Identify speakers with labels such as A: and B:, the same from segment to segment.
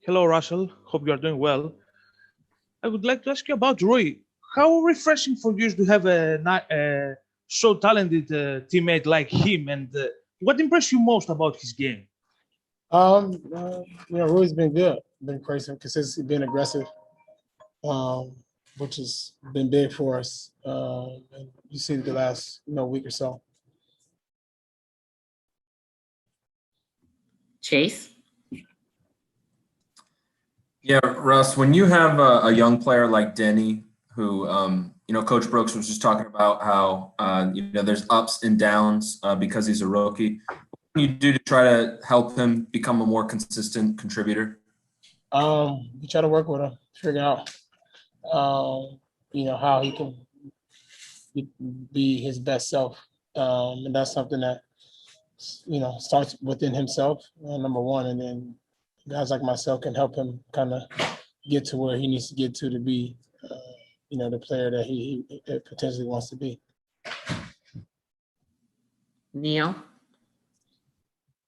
A: Hello, Russell. Hope you are doing well. I would like to ask you about Roy. How refreshing for you to have a so talented teammate like him, and what impressed you most about his game?
B: Rui's been good, been crazy, consistently being aggressive, um, which has been big for us. And you see the last, week or so.
C: Chase?
D: Yeah, Russ, when you have a young player like Denny, who, Coach Brooks was just talking about how, there's ups and downs because he's a rookie. What can you do to try to help him become a more consistent contributor?
B: We try to work with him, figure out, how he can be his best self. And that's something that, starts within himself, number one, and then guys like myself can help him kind of get to where he needs to get to be, the player that he potentially wants to be.
C: Neil?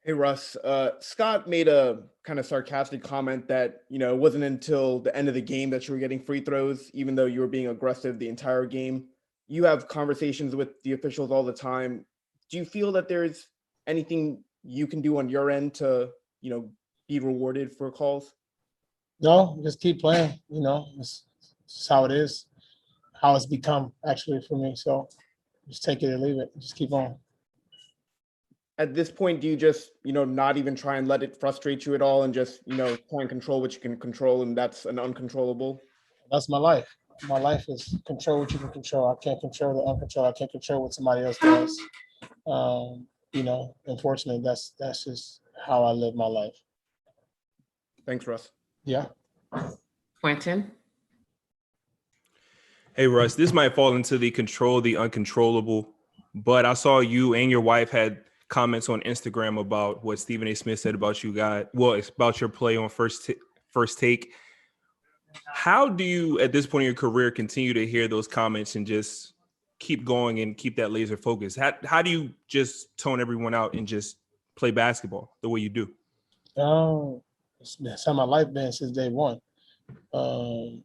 E: Hey, Russ. Scott made a kind of sarcastic comment that, it wasn't until the end of the game that you were getting free throws, even though you were being aggressive the entire game. You have conversations with the officials all the time. Do you feel that there's anything you can do on your end to, be rewarded for calls?
B: No, just keep playing. It's how it is, how it's become actually for me. So just take it or leave it. Just keep on.
E: At this point, do you just, not even try and let it frustrate you at all and just, try and control what you can control, and that's an uncontrollable?
B: That's my life. My life is control what you can control. I can't control the uncontrolled. I can't control what somebody else does. Unfortunately, that's just how I live my life.
E: Thanks, Russ.
B: Yeah.
C: Quentin?
F: Hey, Russ, this might fall into the control the uncontrollable, but I saw you and your wife had comments on Instagram about what Stephen A. Smith said about you guys. Well, it's about your play on first take. How do you, at this point in your career, continue to hear those comments and just keep going and keep that laser focus? How do you just tone everyone out and just play basketball the way you do?
B: That's how my life been since day one. I've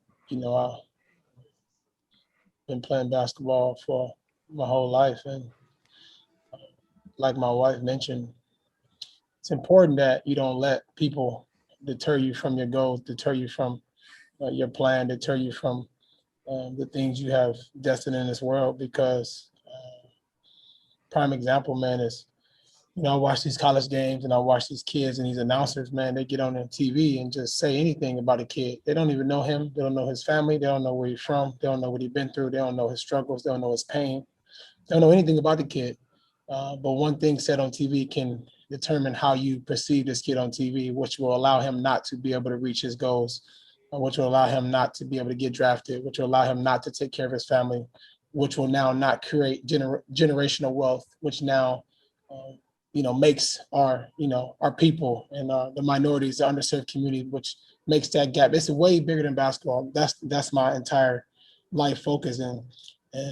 B: been playing basketball for my whole life, and like my wife mentioned, it's important that you don't let people deter you from your goals, deter you from your plan, deter you from the things you have destined in this world. Because prime example, man, is I watch these college games and I watch these kids and these announcers, man, they get on their TV and just say anything about a kid. They don't even know him. They don't know his family. They don't know where he's from. They don't know what he's been through. They don't know his struggles. They don't know his pain. They don't know anything about the kid. But one thing said on TV can determine how you perceive this kid on TV, which will allow him not to be able to reach his goals, which will allow him not to be able to get drafted, which will allow him not to take care of his family, which will now not create generational wealth, which now makes our people and the minorities, the underserved community, which makes that gap. It's way bigger than basketball. That's my entire life focus. And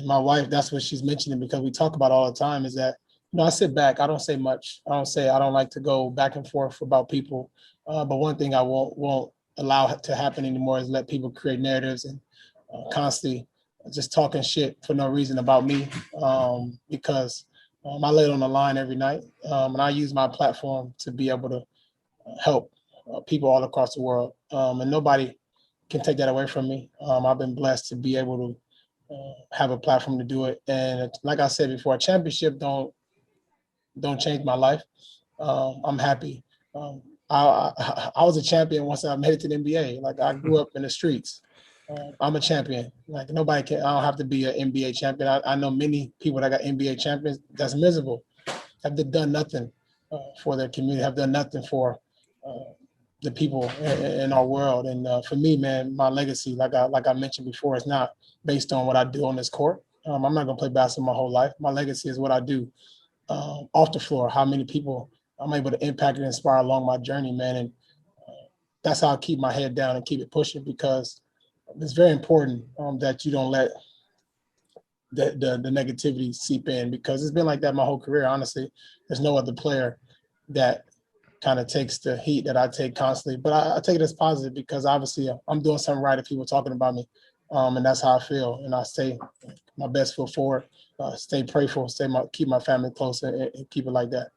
B: my wife, that's what she's mentioning, because we talk about all the time, is that, I sit back. I don't say much. I don't like to go back and forth about people. But one thing I won't allow to happen anymore is let people create narratives and constantly just talking shit for no reason about me, because I lay it on the line every night, and I use my platform to be able to help people all across the world, and nobody can take that away from me. I've been blessed to be able to have a platform to do it, and like I said before, a championship don't change my life. I'm happy. I was a champion once I made it to the NBA. Like, I grew up in the streets. I'm a champion. Like, nobody can. I don't have to be an NBA champion. I know many people that got NBA champions that's miserable, have done nothing for their community, have done nothing for the people in our world. And for me, man, my legacy, like I mentioned before, is not based on what I do on this court. I'm not gonna play basketball my whole life. My legacy is what I do off the floor. How many people I'm able to impact and inspire along my journey, man. And that's how I keep my head down and keep it pushing, because it's very important that you don't let the negativity seep in, because it's been like that my whole career. Honestly, there's no other player that kind of takes the heat that I take constantly. But I take it as positive because obviously I'm doing something right if people are talking about me. And that's how I feel. And I stay my best foot forward, stay prayerful, keep my family close and keep it like that.